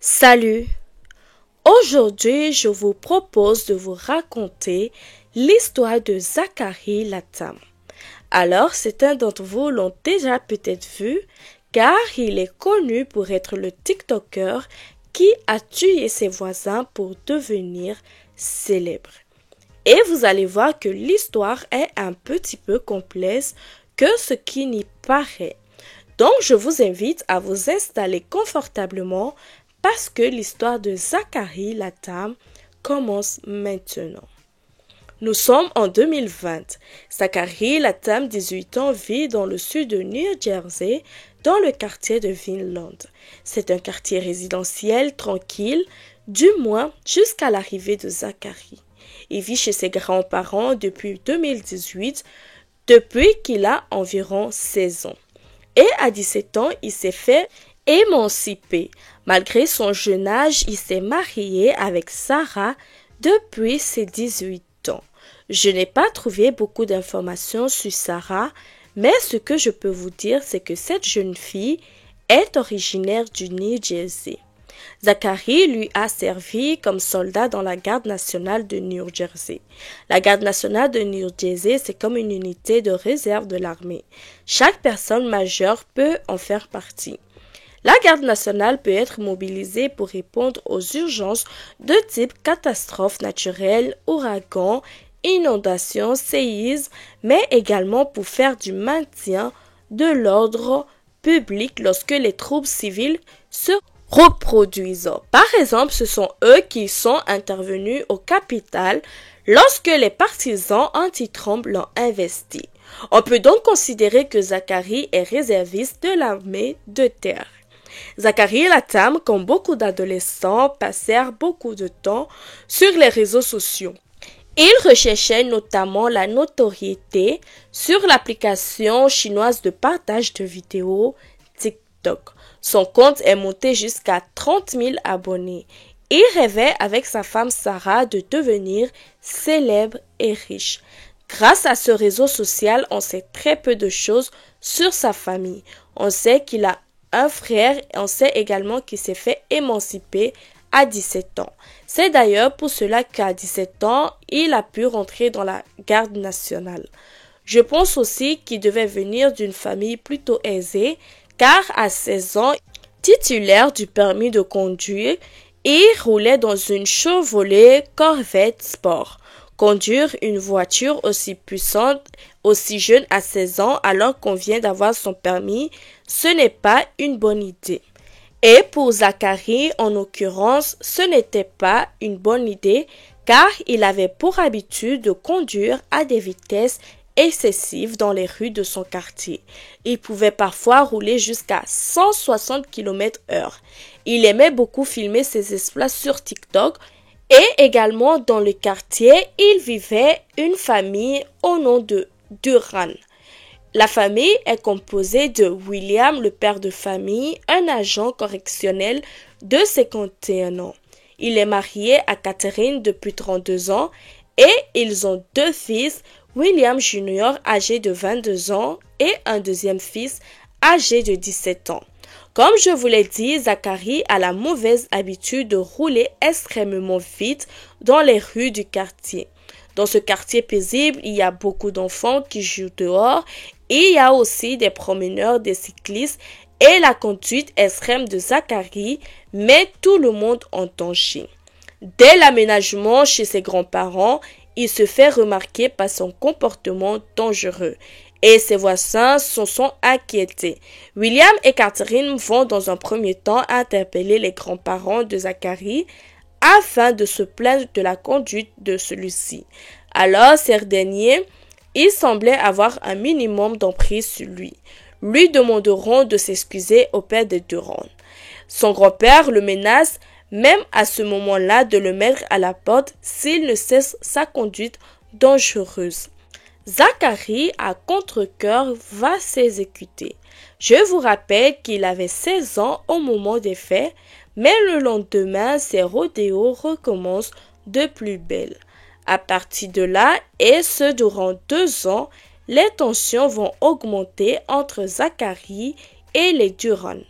Salut! Aujourd'hui, je vous propose de vous raconter l'histoire de Zacharie Latham. Alors, certains d'entre vous l'ont déjà peut-être vu, car il est connu pour être le TikToker qui a tué ses voisins pour devenir célèbre. Et vous allez voir que l'histoire est un petit peu complexe que ce qui n'y paraît. Donc, je vous invite à vous installer confortablement parce que l'histoire de Zacharie Latham commence maintenant. Nous sommes en 2020. Zacharie Latham, 18 ans, vit dans le sud de New Jersey, dans le quartier de Vineland. C'est un quartier résidentiel tranquille, du moins jusqu'à l'arrivée de Zacharie. Il vit chez ses grands-parents depuis 2018, depuis qu'il a environ 16 ans. Et à 17 ans, il s'est fait émanciper. Malgré son jeune âge, il s'est marié avec Sarah depuis ses 18 ans. Je n'ai pas trouvé beaucoup d'informations sur Sarah, mais ce que je peux vous dire, c'est que cette jeune fille est originaire du New Jersey. Zacharie lui a servi comme soldat dans la garde nationale de New Jersey. La garde nationale de New Jersey, c'est comme une unité de réserve de l'armée. Chaque personne majeure peut en faire partie. La garde nationale peut être mobilisée pour répondre aux urgences de type catastrophes naturelles, ouragans, inondations, séismes, mais également pour faire du maintien de l'ordre public lorsque les troubles civils se reproduisent. Par exemple, ce sont eux qui sont intervenus au Capitole lorsque les partisans anti-Trump l'ont investi. On peut donc considérer que Zacharie est réserviste de l'armée de terre. Zacharie Latham, comme beaucoup d'adolescents, passèrent beaucoup de temps sur les réseaux sociaux. Il recherchait notamment la notoriété sur l'application chinoise de partage de vidéos TikTok. Son compte est monté jusqu'à 30 000 abonnés. Il rêvait avec sa femme Sarah de devenir célèbre et riche. Grâce à ce réseau social, on sait très peu de choses sur sa famille. On sait qu'il a un frère et on sait également qu'il s'est fait émanciper à 17 ans. C'est d'ailleurs pour cela qu'à 17 ans, il a pu rentrer dans la garde nationale. Je pense aussi qu'il devait venir d'une famille plutôt aisée, car à 16 ans, titulaire du permis de conduire, il roulait dans une Chevrolet Corvette Sport. Conduire une voiture aussi puissante, aussi jeune à 16 ans, alors qu'on vient d'avoir son permis, ce n'est pas une bonne idée. Et pour Zacharie, en l'occurrence, ce n'était pas une bonne idée, car il avait pour habitude de conduire à des vitesses excessives dans les rues de son quartier. Il pouvait parfois rouler jusqu'à 160 km/h. Il aimait beaucoup filmer ses exploits sur TikTok. Et également dans le quartier, il vivait une famille au nom de Duran. La famille est composée de William, le père de famille, un agent correctionnel de 51 ans. Il est marié à Catherine depuis 32 ans et ils ont deux fils, William Jr. âgé de 22 ans et un deuxième fils âgé de 17 ans. Comme je vous l'ai dit, Zacharie a la mauvaise habitude de rouler extrêmement vite dans les rues du quartier. Dans ce quartier paisible, il y a beaucoup d'enfants qui jouent dehors. Il y a aussi des promeneurs, des cyclistes et la conduite extrême de Zacharie met tout le monde en danger. Dès l'aménagement chez ses grands-parents, il se fait remarquer par son comportement dangereux. Et ses voisins se sont inquiétés. William et Catherine vont dans un premier temps interpeller les grands-parents de Zacharie afin de se plaindre de la conduite de celui-ci. Alors, ces derniers, ils semblaient avoir un minimum d'emprise sur lui. Lui demanderont de s'excuser au père de Duran. Son grand-père le menace même à ce moment-là de le mettre à la porte s'il ne cesse sa conduite dangereuse. Zacharie, à contre-cœur, va s'exécuter. Je vous rappelle qu'il avait 16 ans au moment des faits, mais le lendemain, ses rodéos recommencent de plus belle. À partir de là, et ce durant 2 ans, les tensions vont augmenter entre Zacharie et les Duran.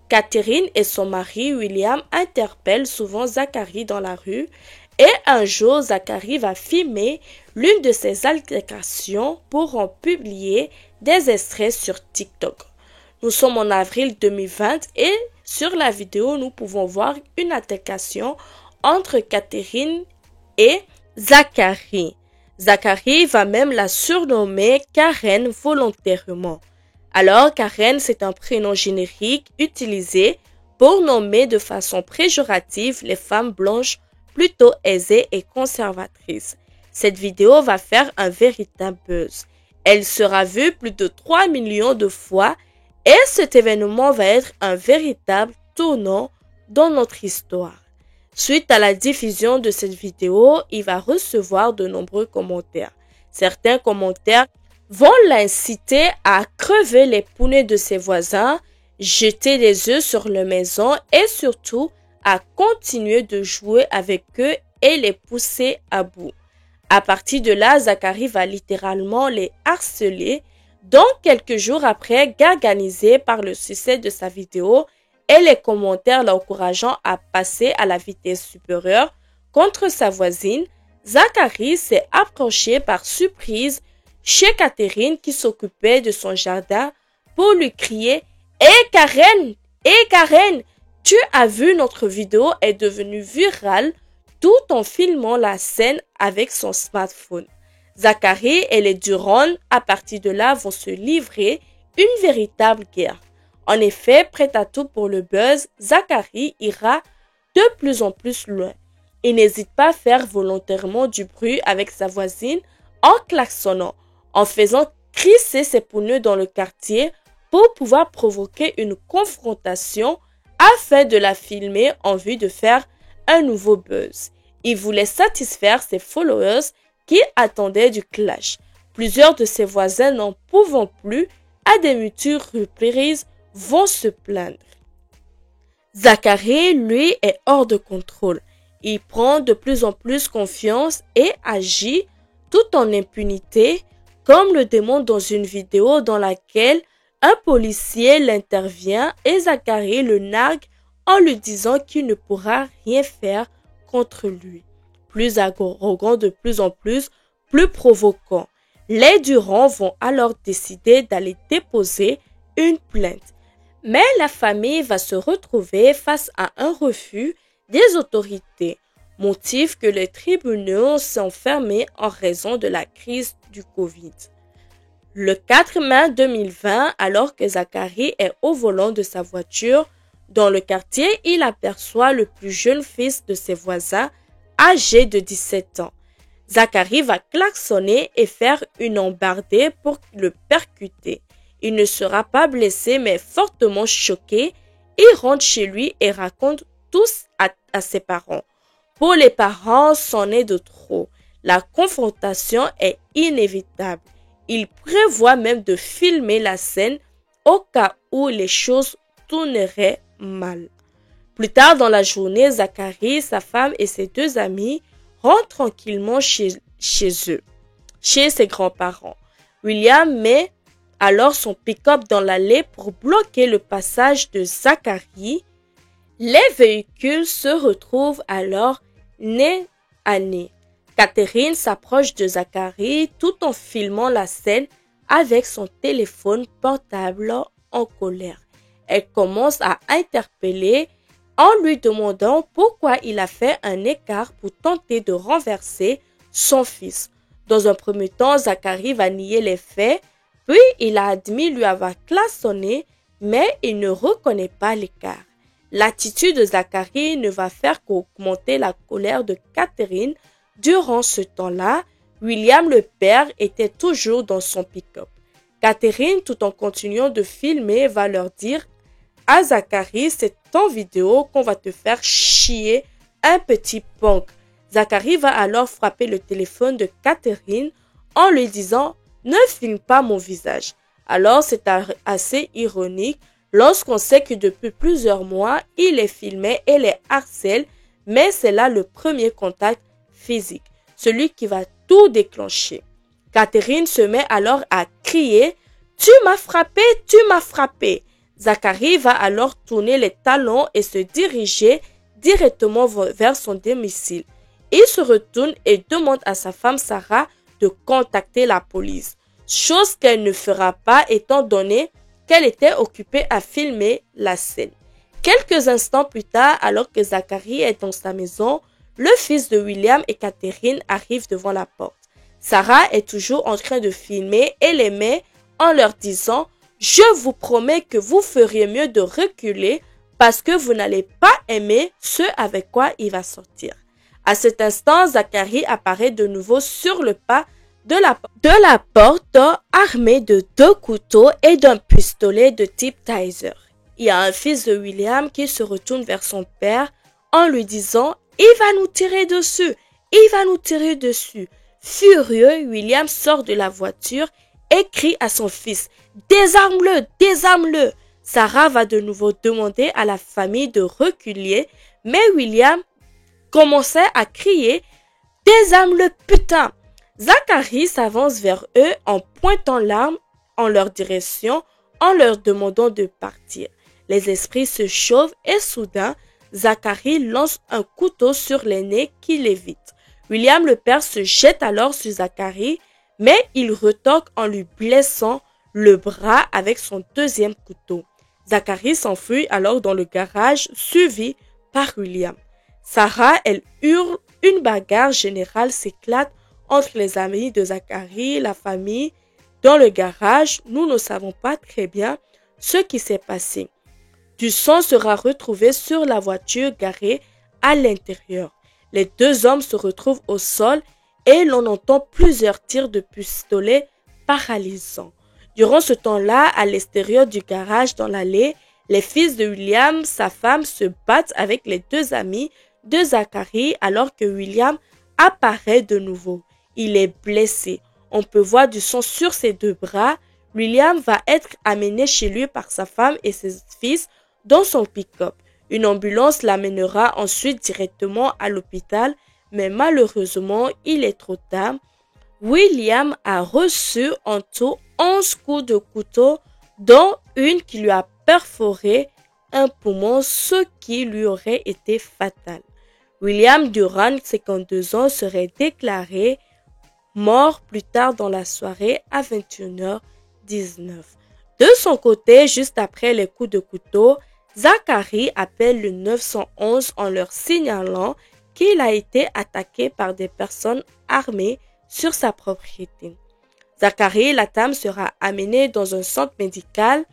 Catherine et son mari William interpellent souvent Zacharie dans la rue et un jour Zacharie va filmer l'une de ces altérations pour en publier des extraits sur TikTok. Nous sommes en avril 2020 et sur la vidéo nous pouvons voir une altercation entre Catherine et Zacharie. Zacharie va même la surnommer Karen volontairement. Alors, Karen, c'est un prénom générique utilisé pour nommer de façon péjorative les femmes blanches plutôt aisées et conservatrices. Cette vidéo va faire un véritable buzz. Elle sera vue plus de 3 millions de fois et cet événement va être un véritable tournant dans notre histoire. Suite à la diffusion de cette vidéo, il va recevoir de nombreux commentaires. Certains commentaires vont l'inciter à crever les poneys de ses voisins, jeter des œufs sur leur maison et surtout à continuer de jouer avec eux et les pousser à bout. À partir de là, Zacharie va littéralement les harceler. Donc, quelques jours après, galvanisé par le succès de sa vidéo et les commentaires l'encourageant à passer à la vitesse supérieure contre sa voisine, Zacharie s'est approché par surprise chez Catherine qui s'occupait de son jardin pour lui crier « Hé Karen, tu as vu notre vidéo est devenue virale » tout en filmant la scène avec son smartphone. Zacharie et les Durand, à partir de là, vont se livrer une véritable guerre. En effet, prêt à tout pour le buzz, Zacharie ira de plus en plus loin. Il n'hésite pas à faire volontairement du bruit avec sa voisine en klaxonnant, en faisant crisser ses pneus dans le quartier pour pouvoir provoquer une confrontation afin de la filmer en vue de faire un nouveau buzz. Il voulait satisfaire ses followers qui attendaient du clash. Plusieurs de ses voisins n'en pouvant plus à des multiples reprises vont se plaindre. Zacharie, lui, est hors de contrôle. Il prend de plus en plus confiance et agit tout en impunité, comme le démontre dans une vidéo dans laquelle un policier l'intervient et Zacharie le nargue en lui disant qu'il ne pourra rien faire contre lui. Plus arrogant de plus en plus provoquant. Les Durand vont alors décider d'aller déposer une plainte. Mais la famille va se retrouver face à un refus des autorités, motif que les tribunaux sont fermés en raison de la crise du Covid. Le 4 mai 2020, alors que Zacharie est au volant de sa voiture, dans le quartier, il aperçoit le plus jeune fils de ses voisins, âgé de 17 ans. Zacharie va klaxonner et faire une embardée pour le percuter. Il ne sera pas blessé mais fortement choqué. Il rentre chez lui et raconte tout à ses parents. Pour les parents, c'en est de trop. La confrontation est inévitable. Il prévoit même de filmer la scène au cas où les choses tourneraient mal. Plus tard dans la journée, Zacharie, sa femme et ses deux amis rentrent tranquillement chez eux, chez ses grands-parents. William met alors son pick-up dans l'allée pour bloquer le passage de Zacharie. Les véhicules se retrouvent alors nez à nez. Catherine s'approche de Zacharie tout en filmant la scène avec son téléphone portable en colère. Elle commence à interpeller en lui demandant pourquoi il a fait un écart pour tenter de renverser son fils. Dans un premier temps, Zacharie va nier les faits, puis il a admis lui avoir klaxonné, mais il ne reconnaît pas l'écart. L'attitude de Zacharie ne va faire qu'augmenter la colère de Catherine. Durant ce temps-là, William le père était toujours dans son pick-up. Catherine, tout en continuant de filmer, va leur dire à Zacharie, c'est en vidéo qu'on va te faire chier, un petit punk. Zacharie va alors frapper le téléphone de Catherine en lui disant « Ne filme pas mon visage ». Alors c'est assez ironique lorsqu'on sait que depuis plusieurs mois, il les filmait et les harcèle, mais c'est là le premier contact physique, celui qui va tout déclencher. Catherine se met alors à crier « Tu m'as frappé, tu m'as frappé ». Zacharie va alors tourner les talons et se diriger directement vers son domicile. Il se retourne et demande à sa femme Sarah de contacter la police, chose qu'elle ne fera pas étant donné qu'elle était occupée à filmer la scène. Quelques instants plus tard, alors que Zacharie est dans sa maison, le fils de William et Catherine arrive devant la porte. Sarah est toujours en train de filmer et les met en leur disant « Je vous promets que vous feriez mieux de reculer parce que vous n'allez pas aimer ce avec quoi il va sortir. » À cet instant, Zacharie apparaît de nouveau sur le pas de la porte armé de 2 couteaux et d'un pistolet de type Taser. Il y a un fils de William qui se retourne vers son père en lui disant « Il va nous tirer dessus, il va nous tirer dessus ». Furieux, William sort de la voiture et crie à son fils « Désarme-le, désarme-le ». Sarah va de nouveau demander à la famille de reculer, mais William commençait à crier « Désarme-le, putain !» Zacharie s'avance vers eux en pointant l'arme en leur direction, en leur demandant de partir. Les esprits se chauffent et soudain, Zacharie lance un couteau sur l'aîné qui l'évite. William le père se jette alors sur Zacharie, mais il retorque en lui blessant le bras avec son 2e couteau. Zacharie s'enfuit alors dans le garage, suivi par William. Sarah, elle hurle, une bagarre générale s'éclate entre les amis de Zacharie, la famille. Dans le garage, nous ne savons pas très bien ce qui s'est passé. Du sang sera retrouvé sur la voiture garée à l'intérieur. Les 2 hommes se retrouvent au sol et l'on entend plusieurs tirs de pistolet paralysants. Durant ce temps-là, à l'extérieur du garage dans l'allée, les fils de William, sa femme, se battent avec les 2 amis de Zacharie alors que William apparaît de nouveau. Il est blessé. On peut voir du sang sur ses 2 bras. William va être amené chez lui par sa femme et ses fils dans son pick-up. Une ambulance l'amènera ensuite directement à l'hôpital, mais malheureusement, il est trop tard. William a reçu en tout 11 coups de couteau, dont une qui lui a perforé un poumon, ce qui lui aurait été fatal. William Durant, 52 ans, serait déclaré mort plus tard dans la soirée à 21h19. De son côté, juste après les coups de couteau, Zacharie appelle le 911 en leur signalant qu'il a été attaqué par des personnes armées sur sa propriété. Zacharie Latham sera amené dans un centre médical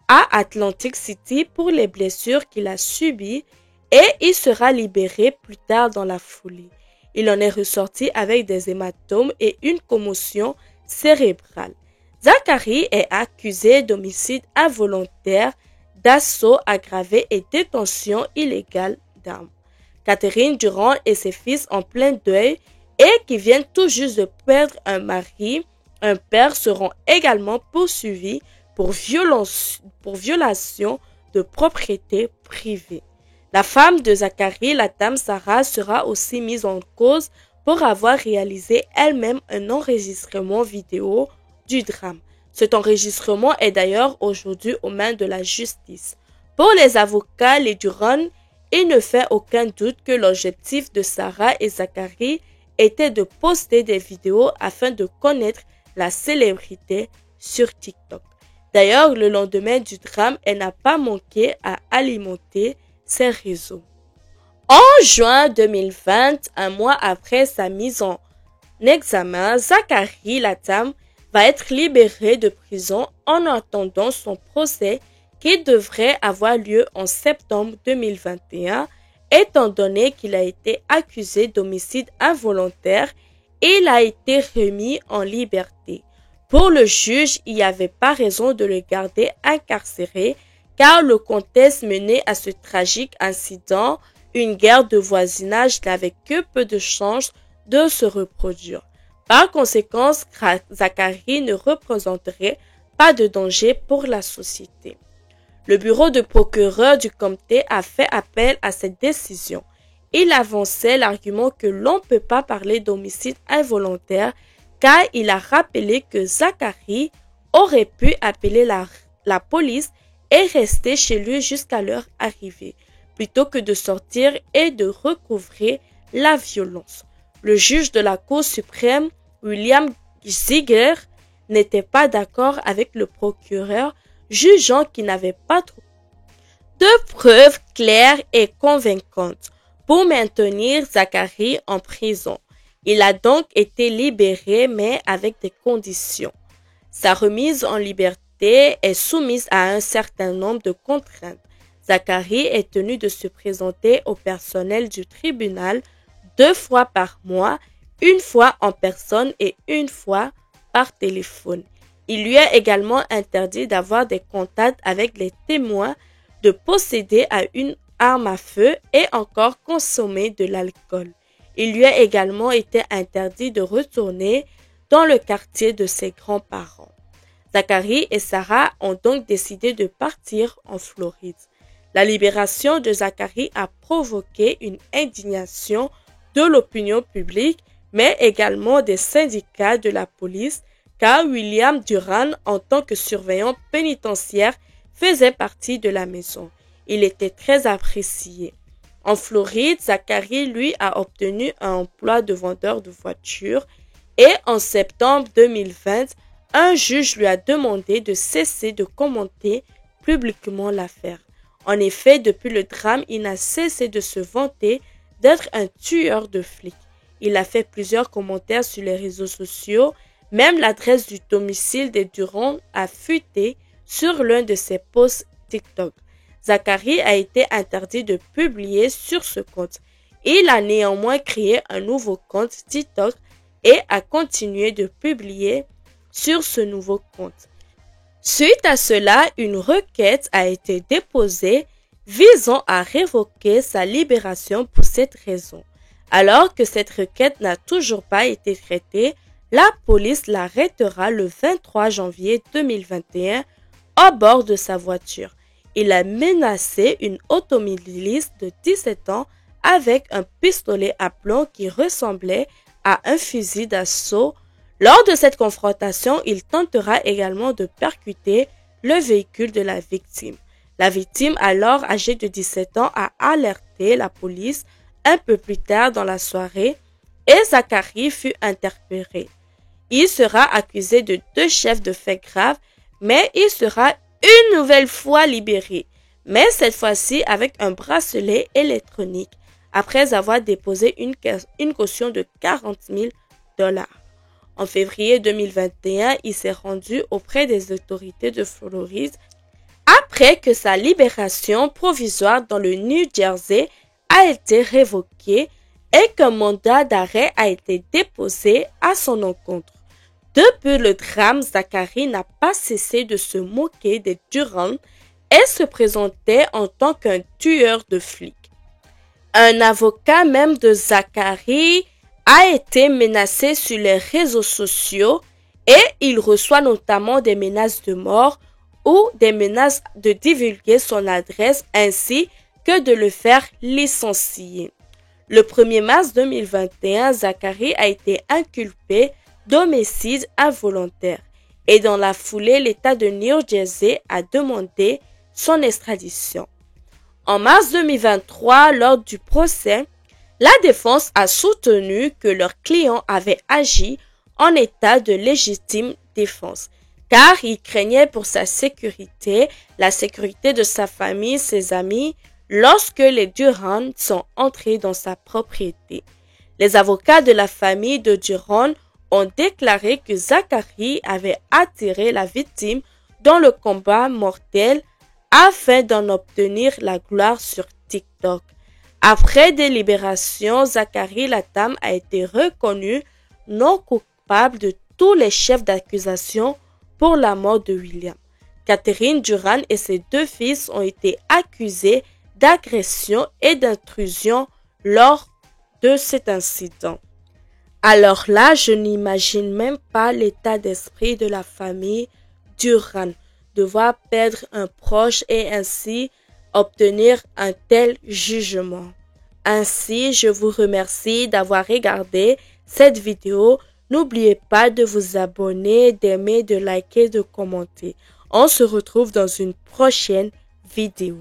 à Atlantic City pour les blessures qu'il a subies et il sera libéré plus tard dans la foulée. Il en est ressorti avec des hématomes et une commotion cérébrale. Zacharie est accusé d'homicide involontaire, d'assaut aggravé et détention illégale d'armes. Catherine Durant et ses fils en plein deuil et qui viennent tout juste de perdre un mari, un père, seront également poursuivis pour violation de propriété privée. La femme de Zacharie, la dame Sarah, sera aussi mise en cause pour avoir réalisé elle-même un enregistrement vidéo du drame. Cet enregistrement est d'ailleurs aujourd'hui aux mains de la justice. Pour les avocats, les Durant, il ne fait aucun doute que l'objectif de Sarah et Zacharie était de poster des vidéos afin de connaître la célébrité sur TikTok. D'ailleurs, le lendemain du drame, elle n'a pas manqué à alimenter ses réseaux. En juin 2020, un mois après sa mise en examen, Zacharie Latham va être libéré de prison en attendant son procès qui devrait avoir lieu en septembre 2021, étant donné qu'il a été accusé d'homicide involontaire. Il a été remis en liberté. Pour le juge, il n'y avait pas raison de le garder incarcéré car le contexte mené à ce tragique incident, une guerre de voisinage n'avait que peu de chances de se reproduire. Par conséquent, Zacharie ne représenterait pas de danger pour la société. Le bureau de procureur du comté a fait appel à cette décision. Il avançait l'argument que l'on ne peut pas parler d'homicide involontaire car il a rappelé que Zacharie aurait pu appeler la police est resté chez lui jusqu'à leur arrivée, plutôt que de sortir et de recouvrer la violence. Le juge de la Cour suprême, William Ziegler, n'était pas d'accord avec le procureur, jugeant qu'il n'avait pas de preuves claires et convaincantes pour maintenir Zacharie en prison. Il a donc été libéré, mais avec des conditions. Sa remise en liberté est soumise à un certain nombre de contraintes. Zacharie est tenu de se présenter au personnel du tribunal 2 fois par mois, 1 fois en personne et 1 fois par téléphone. Il lui est également interdit d'avoir des contacts avec les témoins, de posséder une arme à feu et encore consommer de l'alcool. Il lui a également été interdit de retourner dans le quartier de ses grands-parents. Zacharie et Sarah ont donc décidé de partir en Floride. La libération de Zacharie a provoqué une indignation de l'opinion publique, mais également des syndicats de la police, car William Durand, en tant que surveillant pénitentiaire, faisait partie de la maison. Il était très apprécié. En Floride, Zacharie, lui, a obtenu un emploi de vendeur de voitures et en septembre 2020, un juge lui a demandé de cesser de commenter publiquement l'affaire. En effet, depuis le drame, il n'a cessé de se vanter d'être un tueur de flics. Il a fait plusieurs commentaires sur les réseaux sociaux, même l'adresse du domicile des Durand a fuité sur l'un de ses posts TikTok. Zacharie a été interdit de publier sur ce compte. Il a néanmoins créé un nouveau compte TikTok et a continué de publier sur ce nouveau compte. Suite à cela, une requête a été déposée visant à révoquer sa libération pour cette raison. Alors que cette requête n'a toujours pas été traitée, la police l'arrêtera le 23 janvier 2021 à bord de sa voiture. Il a menacé une automobiliste de 17 ans avec un pistolet à plomb qui ressemblait à un fusil d'assaut. Lors de cette confrontation, il tentera également de percuter le véhicule de la victime. La victime, alors âgée de 17 ans, a alerté la police un peu plus tard dans la soirée et Zacharie fut interpellé. Il sera accusé de 2 chefs de faits graves, mais il sera une nouvelle fois libéré, mais cette fois-ci avec un bracelet électronique, après avoir déposé une caution de 40 000 $. En février 2021, il s'est rendu auprès des autorités de Floride après que sa libération provisoire dans le New Jersey a été révoquée et qu'un mandat d'arrêt a été déposé à son encontre. Depuis le drame, Zacharie n'a pas cessé de se moquer des Durand et se présentait en tant qu'un tueur de flics. Un avocat même de Zacharie a été menacé sur les réseaux sociaux et il reçoit notamment des menaces de mort ou des menaces de divulguer son adresse ainsi que de le faire licencier. Le 1er mars 2021, Zacharie a été inculpé d'homicide involontaire et dans la foulée, l'État de New Jersey a demandé son extradition. En mars 2023, lors du procès, la défense a soutenu que leur client avait agi en état de légitime défense, car il craignait pour sa sécurité, la sécurité de sa famille, ses amis, lorsque les Durand sont entrés dans sa propriété. Les avocats de la famille de Durand ont déclaré que Zacharie avait attiré la victime dans le combat mortel afin d'en obtenir la gloire sur TikTok. Après délibération, Zacharie Latham a été reconnu non coupable de tous les chefs d'accusation pour la mort de William. Catherine Durand et ses 2 fils ont été accusés d'agression et d'intrusion lors de cet incident. Alors là, je n'imagine même pas l'état d'esprit de la famille Durand, devoir perdre un proche et ainsi obtenir un tel jugement. Ainsi, je vous remercie d'avoir regardé cette vidéo. N'oubliez pas de vous abonner, d'aimer, de liker, de commenter. On se retrouve dans une prochaine vidéo.